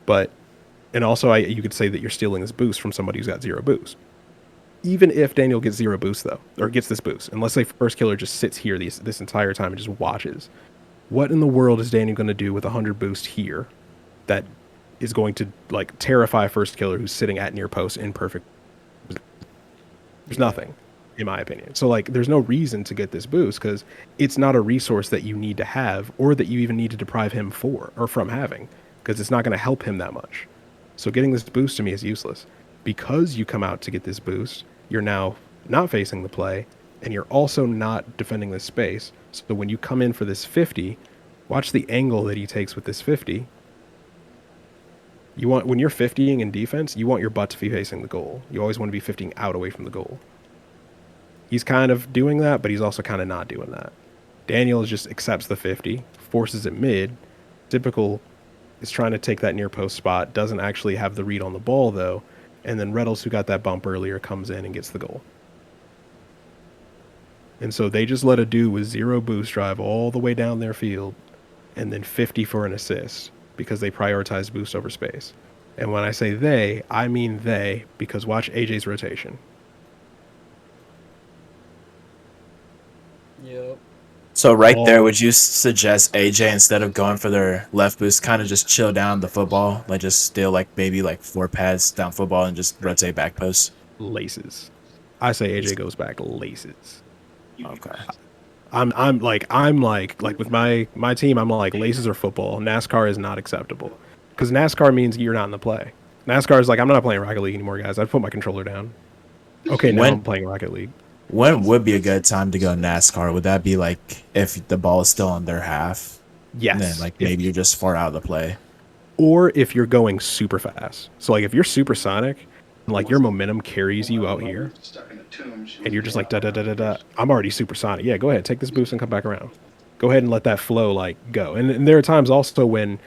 But, and also you could say that you're stealing this boost from somebody who's got 0 boost. Even if Daniel gets 0 boost, though, or gets this boost, and let's say First Killer just sits here this entire time and just watches, what in the world is Daniel going to do with 100 boost here that is going to like terrify First Killer who's sitting at near post in perfect? There's nothing, in my opinion. So like, there's no reason to get this boost because it's not a resource that you need to have or that you even need to deprive him from having because it's not going to help him that much. So getting this boost to me is useless. Because you come out to get this boost, you're now not facing the play, and you're also not defending this space. So when you come in for this 50, watch the angle that he takes with this 50. When you're 50ing in defense, you want your butt to be facing the goal. You always want to be 50ing out away from the goal. He's kind of doing that, but he's also kind of not doing that. Daniel just accepts the 50, forces it mid. Typical is trying to take that near post spot, doesn't actually have the read on the ball though. And then Reddles, who got that bump earlier, comes in and gets the goal. And so they just let a dude with 0 boost drive all the way down their field and then 50 for an assist because they prioritize boost over space. And when I say they, I mean they, because watch AJ's rotation. Yep. So right there, Oh. would you suggest AJ instead of going for their left boost, kind of just chill down the football, like just steal like maybe like 4 pads down football and just rotate back post? Laces. I say AJ goes back laces. Okay. I'm like with my team, I'm like laces or football. NASCAR is not acceptable because NASCAR means you're not in the play. NASCAR is like, I'm not playing Rocket League anymore, guys. I'd put my controller down. Okay, now When- I'm playing Rocket League. When would be a good time to go NASCAR? Would that be like if the ball is still on their half? Yes. And then like If- maybe you're just far out of the play. or if you're going super fast. So like if you're supersonic, and like your momentum carries you out here, and you're just like da da da da da. I'm already supersonic. Yeah, go ahead, take this boost and come back around. Go ahead and let that flow like go. And there are times also when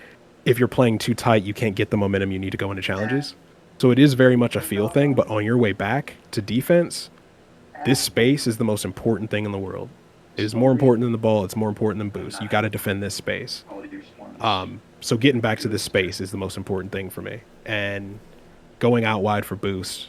if you're playing too tight, you can't get the momentum you need to go into challenges. So it is very much a feel thing. But on your way back to defense, this space is the most important thing in the world. It is more important than the ball. It's more important than boost. You got to defend this space. So getting back to this space is the most important thing for me. And going out wide for boost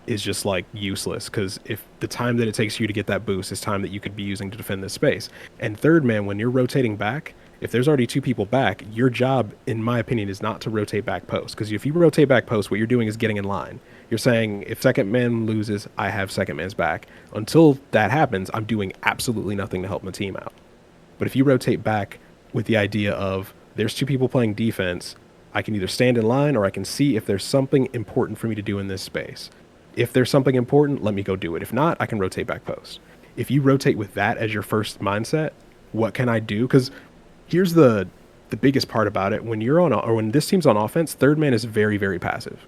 is just like useless because if the time that it takes you to get that boost is time that you could be using to defend this space. And third man, when you're rotating back, if there's already two people back, your job, in my opinion, is not to rotate back post. Because if you rotate back post, what you're doing is getting in line. You're saying, if second man loses, I have second man's back. Until that happens, I'm doing absolutely nothing to help my team out. But if you rotate back with the idea of, there's two people playing defense, I can either stand in line or I can see if there's something important for me to do in this space. If there's something important, let me go do it. If not, I can rotate back post. If you rotate with that as your first mindset, what can I do? Because here's the biggest part about it. When you're on, or when this team's on offense, third man is very, very passive.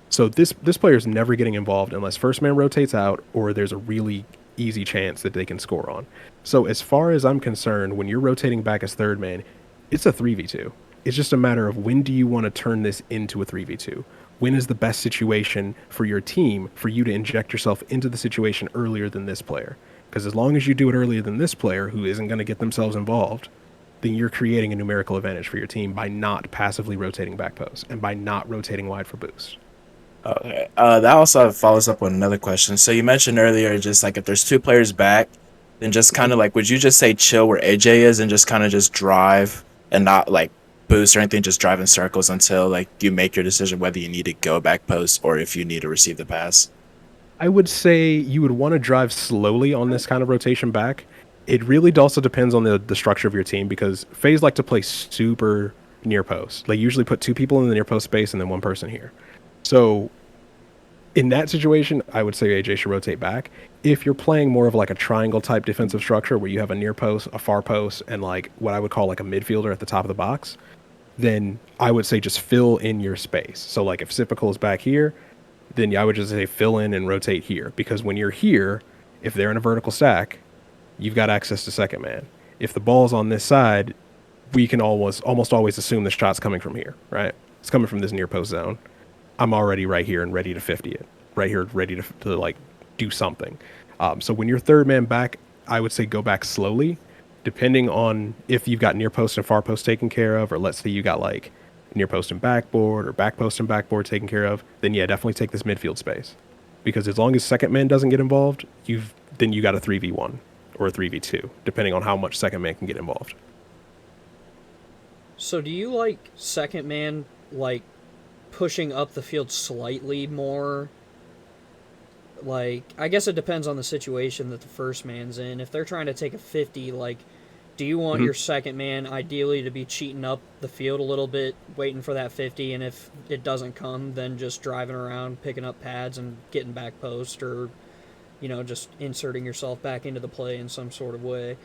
So this player is never getting involved unless first man rotates out or there's a really easy chance that they can score on. So as far as I'm concerned, when you're rotating back as third man, it's a 3v2. It's just a matter of when do you want to turn this into a 3v2? When is the best situation for your team for you to inject yourself into the situation earlier than this player? Because as long as you do it earlier than this player who isn't going to get themselves involved, then you're creating a numerical advantage for your team by not passively rotating back post and by not rotating wide for boost. Okay. That also follows up with another question. So you mentioned earlier, just like if there's two players back, then just kind of like, would you just say chill where AJ is and just kind of just drive and not like boost or anything, just drive in circles until like you make your decision whether you need to go back post or if you need to receive the pass? I would say you would want to drive slowly on this kind of rotation back. It really also depends on the structure of your team because FaZe like to play super near post. They usually put two people in the near post space and then one person here. So in that situation, I would say AJ should rotate back. If you're playing more of like a triangle type defensive structure where you have a near post, a far post, and like what I would call like a midfielder at the top of the box, then I would say just fill in your space. So like if Sipical is back here, then I would just say fill in and rotate here. Because when you're here, if they're in a vertical stack, you've got access to second man. If the ball's on this side, we can almost always assume the shot's coming from here, right? It's coming from this near post zone. I'm already right here and ready to 50 it. Right here, ready to like do something. So when you're third man back, I would say go back slowly, depending on if you've got near post and far post taken care of, or let's say you got like near post and backboard or back post and backboard taken care of, then yeah, definitely take this midfield space. Because as long as second man doesn't get involved, then you got a 3v1 or a 3v2, depending on how much second man can get involved. So do you like second man like pushing up the field slightly more? Like, I guess it depends on the situation that the first man's in. If they're trying to take a 50, like, do you want your second man ideally to be cheating up the field a little bit, waiting for that 50, and if it doesn't come, then just driving around, picking up pads and getting back post, or, you know, just inserting yourself back into the play in some sort of way?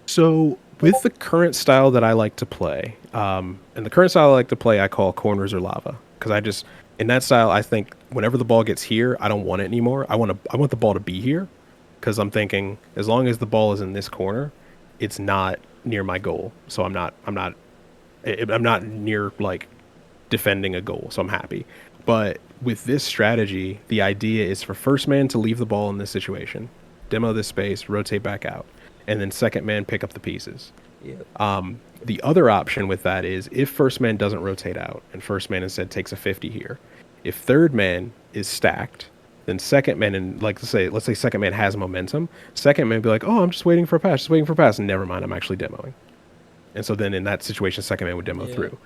So with the current style that I like to play, and the current style I like to play, I call corners or lava, because I just in that style, I think whenever the ball gets here, I don't want it anymore. I want the ball to be here, because I'm thinking as long as the ball is in this corner, it's not near my goal. So I'm not near like defending a goal. So I'm happy. But with this strategy, the idea is for first man to leave the ball in this situation, demo this space, rotate back out, and then second man pick up the pieces. Yeah. The other option with that is if first man doesn't rotate out and first man instead takes a 50 here, if third man is stacked, then second man, and like let's say second man has momentum, second man be like, oh, I'm just waiting for a pass, and never mind, I'm actually demoing. And so then in that situation, second man would demo through.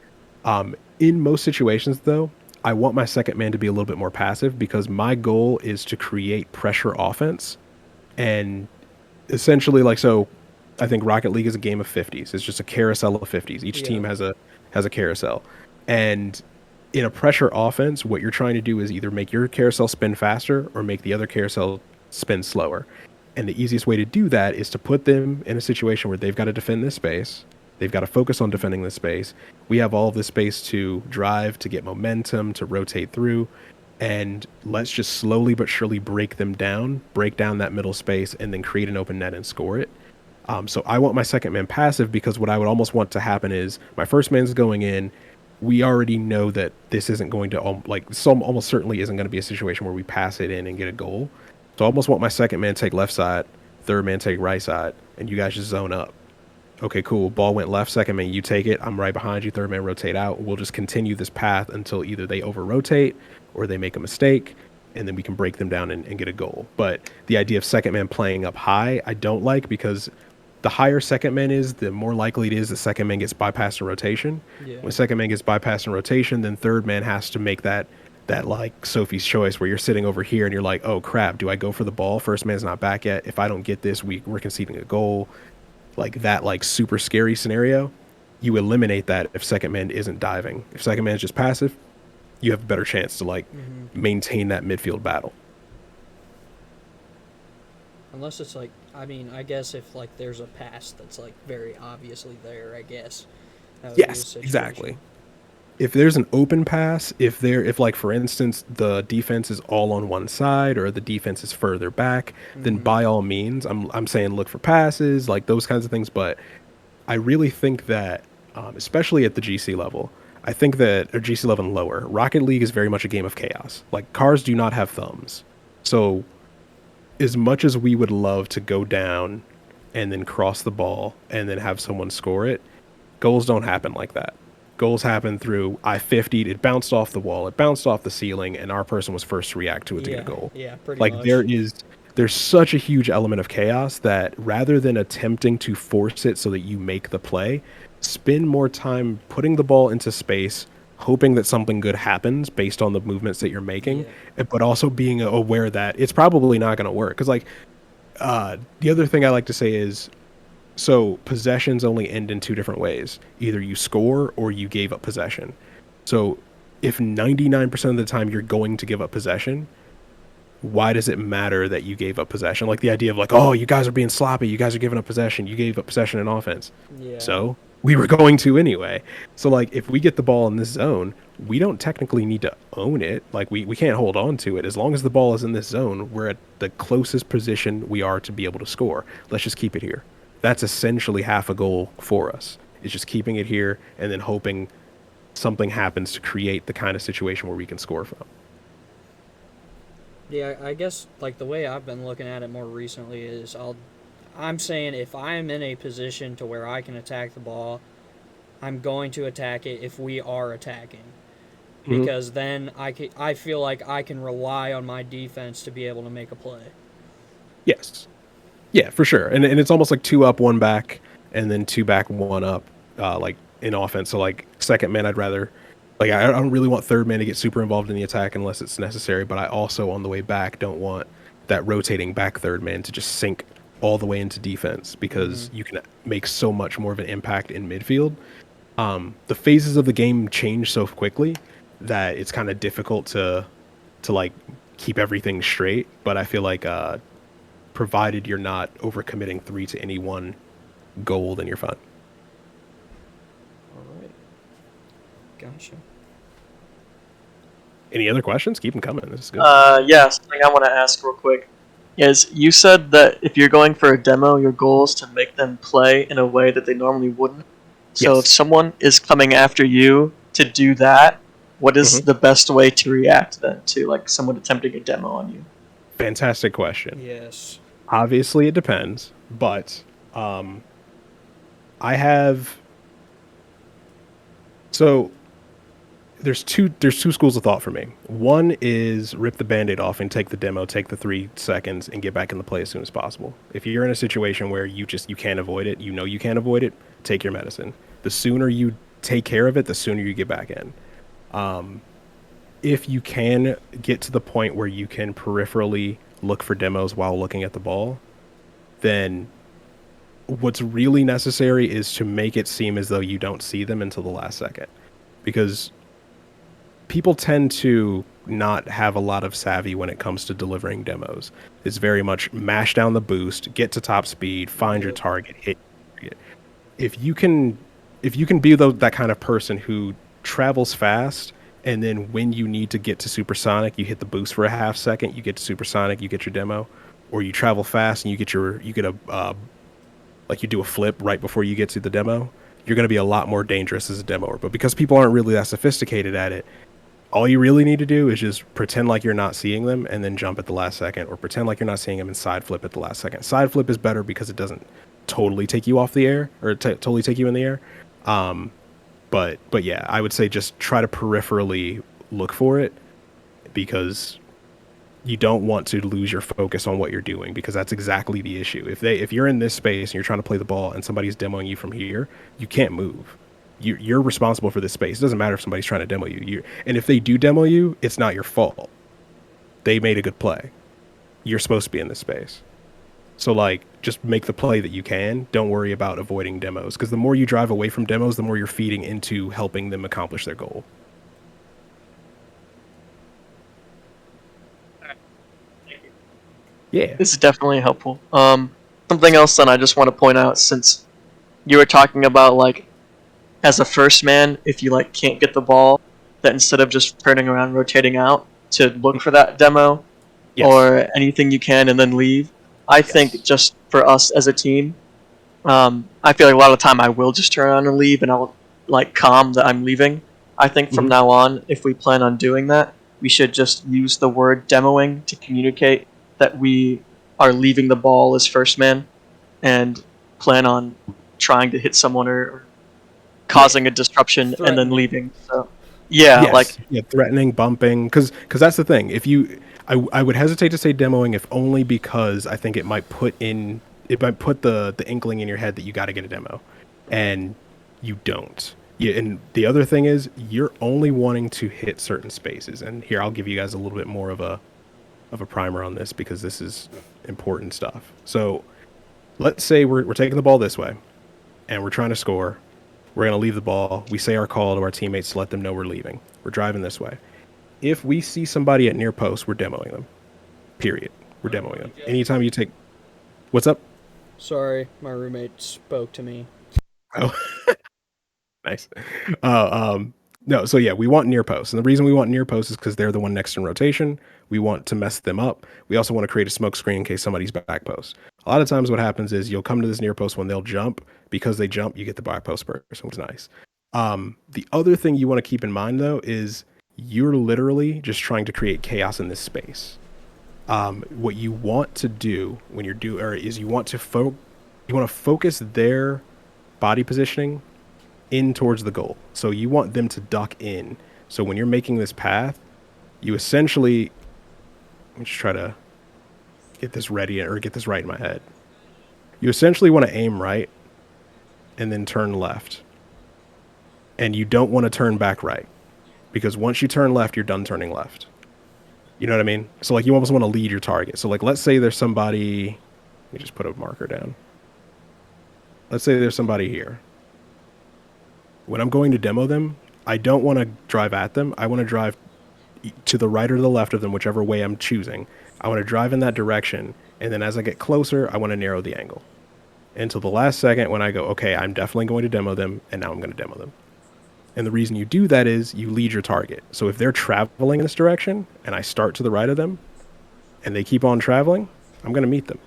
In most situations though, I want my second man to be a little bit more passive because my goal is to create pressure offense. And essentially I think Rocket League is a game of 50s. It's just a carousel of 50s. Each team has a carousel. And in a pressure offense, what you're trying to do is either make your carousel spin faster or make the other carousel spin slower. And the easiest way to do that is to put them in a situation where they've got to defend this space, They've got to focus on defending this space. We have all of this space to drive, to get momentum, to rotate through, and let's just slowly but surely break down that middle space, and then create an open net and score it. So I want my second man passive, because what I would almost want to happen is my first man's going in. We already know that this isn't going to almost certainly isn't going to be a situation where we pass it in and get a goal. So I almost want my second man take left side, third man take right side, and you guys just zone up. Okay, cool. Ball went left, second man, you take it. I'm right behind you. Third man rotate out. We'll just continue this path until either they over rotate or they make a mistake, and then we can break them down and get a goal. But the idea of second man playing up high, I don't like, because the higher second man is, the more likely it is the second man gets bypassed in rotation. Yeah. When second man gets bypassed in rotation, then third man has to make that like Sophie's choice, where you're sitting over here and you're like, oh crap, do I go for the ball? First man's not back yet. If I don't get this, we're conceding a goal. Like that, like super scary scenario, you eliminate that if second man isn't diving. If second man's just passive, you have a better chance to like maintain that midfield battle. Unless it's like, I mean, I guess if like there's a pass that's like very obviously there, I guess. That would be a Yes, situation. exactly. If there's an open pass, if like for instance the defense is all on one side or the defense is further back, then by all means, I'm saying look for passes, like those kinds of things. But I really think that, especially at the GC level, I think that, or GC level and lower, Rocket League is very much a game of chaos. Like cars do not have thumbs, so as much as we would love to go down and then cross the ball and then have someone score it, goals don't happen like that. Goals happen through I 50'd, it bounced off the wall, it bounced off the ceiling, and our person was first to react to it to get a goal. Yeah, pretty Like much. there's such a huge element of chaos that rather than attempting to force it so that you make the play, spend more time putting the ball into space, hoping that something good happens based on the movements that you're making, but also being aware that it's probably not going to work. Because like the other thing I like to say is, so possessions only end in two different ways. Either you score or you gave up possession. So if 99% of the time you're going to give up possession, why does it matter that you gave up possession? Like the idea of like, oh, you guys are being sloppy, you guys are giving up possession, you gave up possession in offense. Yeah. So we were going to anyway. So like if we get the ball in this zone, we don't technically need to own it. Like we can't hold on to it. As long as the ball is in this zone, we're at the closest position we are to be able to score. Let's just keep it here. That's essentially half a goal for us. It's just keeping it here and then hoping something happens to create the kind of situation where we can score from. Yeah, I guess like the way I've been looking at it more recently is I'm saying if I am in a position to where I can attack the ball, I'm going to attack it if we are attacking. Because then I feel like I can rely on my defense to be able to make a play. Yes. Yeah, for sure. And it's almost like 2 up, 1 back, and then 2 back, 1 up, like in offense. So like second man, I'd rather, like I don't really want third man to get super involved in the attack unless it's necessary. But I also on the way back don't want that rotating back third man to just sink all the way into defense, because you can make so much more of an impact in midfield. The phases of the game change so quickly that it's kind of difficult to like keep everything straight. But I feel like provided you're not overcommitting 3 to any one goal, then you're fine. All right. Gotcha. Any other questions? Keep them coming. This is good. Yeah, something I want to ask real quick is you said that if you're going for a demo, your goal is to make them play in a way that they normally wouldn't. So Yes. if someone is coming after you to do that, what is the best way to react then to like someone attempting a demo on you? Fantastic question. Yes. Obviously, it depends, but I have. So there's two schools of thought for me. One is rip the band-aid off and take the demo, take the 3 seconds, and get back in the play as soon as possible. If you're in a situation where you can't avoid it, you can't avoid it, take your medicine. The sooner you take care of it, the sooner you get back in. If you can get to the point where you can peripherally look for demos while looking at the ball, then what's really necessary is to make it seem as though you don't see them until the last second. Because people tend to not have a lot of savvy when it comes to delivering demos. It's very much mash down the boost, get to top speed, find your target, hit. if you can be that kind of person who travels fast, and then when you need to get to supersonic, you hit the boost for a half second, you get to supersonic, you get your demo, or you travel fast and you get like you do a flip right before you get to the demo, you're going to be a lot more dangerous as a demoer. But because people aren't really that sophisticated at it, all you really need to do is just pretend like you're not seeing them and then jump at the last second, or pretend like you're not seeing them and side flip at the last second. Side flip is better because it doesn't totally take you off the air, or totally take you in the air. But yeah, I would say just try to peripherally look for it, because you don't want to lose your focus on what you're doing, because that's exactly the issue. If you're in this space and you're trying to play the ball and somebody's demoing you from here, you can't move. You're responsible for this space. It doesn't matter if somebody's trying to demo you. And if they do demo you, it's not your fault. They made a good play. You're supposed to be in this space. So like, just make the play that you can. Don't worry about avoiding demos, because the more you drive away from demos, the more you're feeding into helping them accomplish their goal. Yeah. This is definitely helpful. Something else that I just want to point out, since you were talking about like, as a first man, if you like can't get the ball, that instead of just turning around, rotating out to look for that demo, Yes. or anything you can and then leave. I think just for us as a team, I feel like a lot of the time I will just turn around and leave, and I'll like calm that I'm leaving. I think from now on, if we plan on doing that, we should just use the word demoing to communicate that we are leaving the ball as first man, and plan on trying to hit someone or causing a disruption and then leaving. So yeah, Yes. Threatening, bumping, because that's the thing. I would hesitate to say demoing, if only because I think it might put the inkling in your head that you got to get a demo, and you don't. Yeah, and the other thing is, you're only wanting to hit certain spaces. And here, I'll give you guys a little bit more of a primer on this, because this is important stuff. So let's say we're taking the ball this way and we're trying to score. We're going to leave the ball. We say our call to our teammates to let them know we're leaving. We're driving this way. If we see somebody at near post, we're demoing them. Period. We're demoing them. Anytime you take... What's up? Sorry, my roommate spoke to me. Oh, nice. No, so yeah, we want near posts. And the reason we want near posts is because they're the one next in rotation. We want to mess them up. We also want to create a smoke screen in case somebody's back post. A lot of times what happens is you'll come to this near post when they'll jump. Because they jump, you get the back post person, which is nice. The other thing you want to keep in mind, though, is you're literally just trying to create chaos in this space. What you want to do when you're is you want to focus their body positioning in towards the goal. So you want them to duck in. So when you're making this path, you essentially... Let me just try to get this ready, or get this right in my head. You essentially want to aim right and then turn left. And you don't want to turn back right, because once you turn left, you're done turning left. You know what I mean? So like, you almost want to lead your target. So like, let's say there's somebody... Let me just put a marker down. Let's say there's somebody here. When I'm going to demo them, I don't want to drive at them. I want to drive to the right or the left of them, whichever way I'm choosing. I want to drive in that direction, and then as I get closer, I want to narrow the angle until the last second when I go, okay, I'm definitely going to demo them, and now I'm going to demo them. And the reason you do that is you lead your target. So if they're traveling in this direction, and I start to the right of them, and they keep on traveling, I'm going to meet them.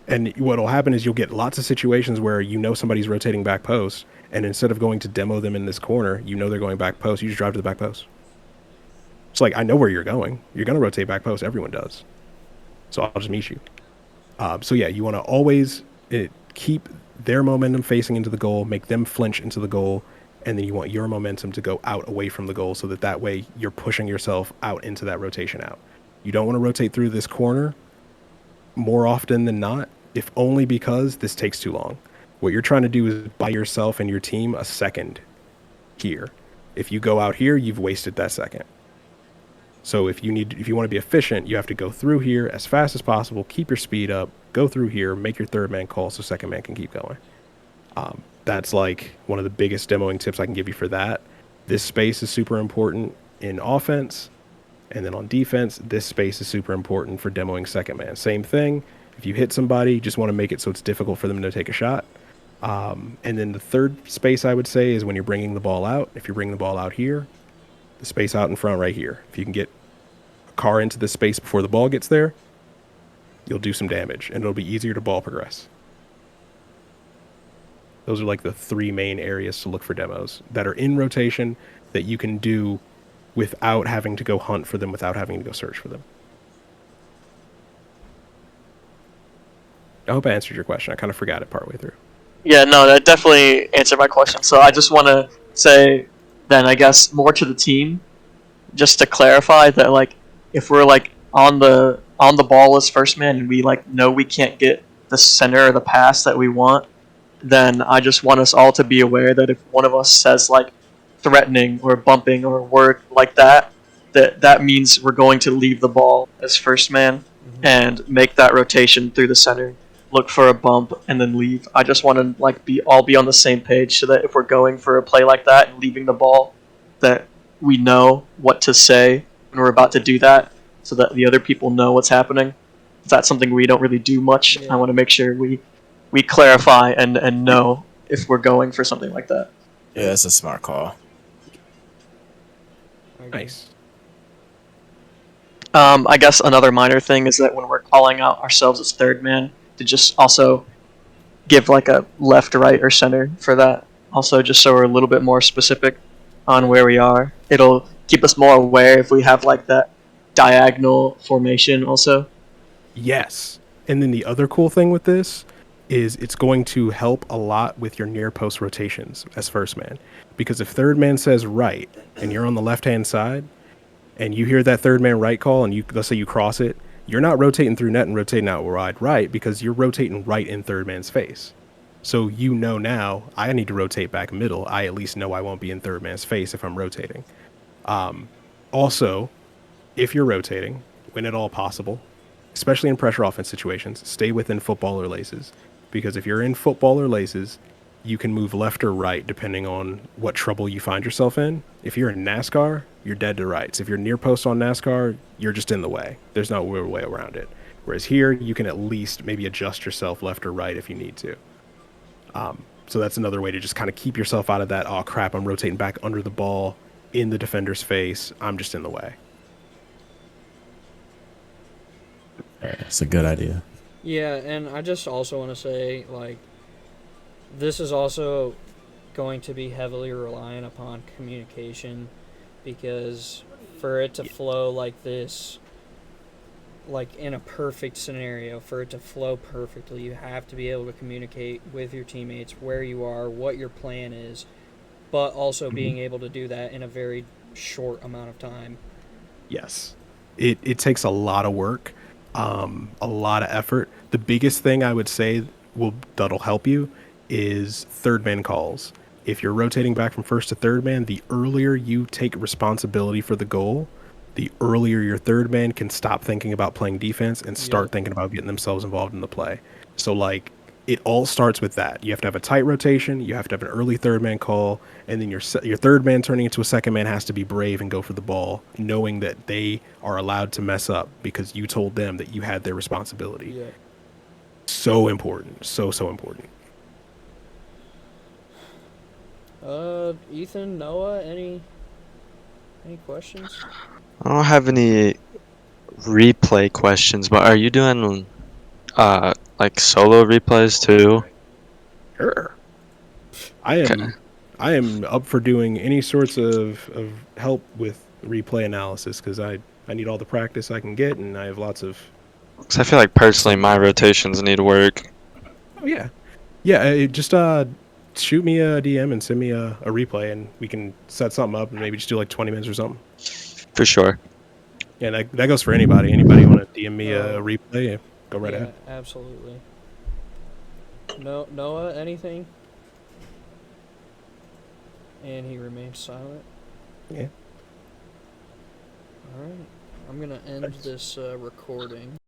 And what'll happen is you'll get lots of situations where you know somebody's rotating back post, and instead of going to demo them in this corner, you know they're going back post, you just drive to the back post. It's like, I know where you're going. You're going to rotate back post. Everyone does. So I'll just meet you. So yeah, you want to always keep their momentum facing into the goal, make them flinch into the goal, and then you want your momentum to go out away from the goal, so that way you're pushing yourself out into that rotation out. You don't want to rotate through this corner more often than not, if only because this takes too long. What you're trying to do is buy yourself and your team a second here. If you go out here, you've wasted that second. So if you want to be efficient, you have to go through here as fast as possible, keep your speed up, go through here, make your third man call so second man can keep going. That's like one of the biggest demoing tips I can give you for that. This space is super important in offense, and then on defense, this space is super important for demoing second man. Same thing. If you hit somebody, you just want to make it so it's difficult for them to take a shot. And then the third space I would say is when you're bringing the ball out. If you're bringing the ball out here, the space out in front right here. If you can get a car into this space before the ball gets there, you'll do some damage, and it'll be easier to ball progress. Those are like the three main areas to look for demos that are in rotation that you can do without having to go hunt for them, without having to go search for them. I hope I answered your question. I kind of forgot it partway through. Yeah, no, that definitely answered my question. So I just want to say, then I guess more to the team, just to clarify that like if we're like on the ball as first man and we like know we can't get the center or the pass that we want, then I just want us all to be aware that if one of us says like threatening or bumping or a word like that, that means we're going to leave the ball as first man and make that rotation through the center, look for a bump and then leave. I just want to like be on the same page so that if we're going for a play like that and leaving the ball, that we know what to say when we're about to do that, so that the other people know what's happening. That's something we don't really do much. Yeah. I want to make sure we clarify and know if we're going for something like that. Yeah, that's a smart call. Nice. I guess another minor thing is that when we're calling out ourselves as third man, to just also give like a left, right, or center for that. Also, just so we're a little bit more specific on where we are. It'll keep us more aware if we have like that diagonal formation also. Yes. And then the other cool thing with this is it's going to help a lot with your near post rotations as first man. Because if third man says right and you're on the left hand side and you hear that third man right call and let's say you cross it, you're not rotating through net and rotating out wide right because you're rotating right in third man's face. So you know now I need to rotate back middle. I at least know I won't be in third man's face if I'm rotating. Also, if you're rotating, when at all possible, especially in pressure offense situations, stay within football or laces. Because if you're in football or laces, you can move left or right depending on what trouble you find yourself in. If you're in NASCAR, you're dead to rights. If you're near post on NASCAR, you're just in the way. There's no real way around it. Whereas here, you can at least maybe adjust yourself left or right if you need to. So that's another way to just kind of keep yourself out of that, oh crap, I'm rotating back under the ball in the defender's face. I'm just in the way. It's a good idea. Yeah, and I just also want to say, like, this is also going to be heavily reliant upon communication, because for it to flow like this, like in a perfect scenario, for it to flow perfectly, you have to be able to communicate with your teammates where you are, what your plan is, but also being able to do that in a very short amount of time. Yes. It takes a lot of work, a lot of effort. The biggest thing I would say that'll help you is third man calls. If you're rotating back from first to third man, the earlier you take responsibility for the goal, the earlier your third man can stop thinking about playing defense and start thinking about getting themselves involved in the play. So like it all starts with that. You have to have a tight rotation, you have to have an early third man call, and then your third man turning into a second man has to be brave and go for the ball, knowing that they are allowed to mess up because you told them that you had their responsibility. Yeah. So important. So important. Ethan, Noah, any questions? I don't have any replay questions, but are you doing like solo replays too? Sure. I am up for doing any sorts of help with replay analysis because I need all the practice I can get, and I have lots of. Because I feel like personally my rotations need work. Oh yeah, just shoot me a DM and send me a replay, and we can set something up and maybe just do like 20 minutes or something. For sure. Yeah, that goes for anybody. Anybody want to DM me a replay? Yeah, go right ahead. Absolutely. No, Noah, anything? And he remains silent. Yeah. All right. I'm gonna end this recording.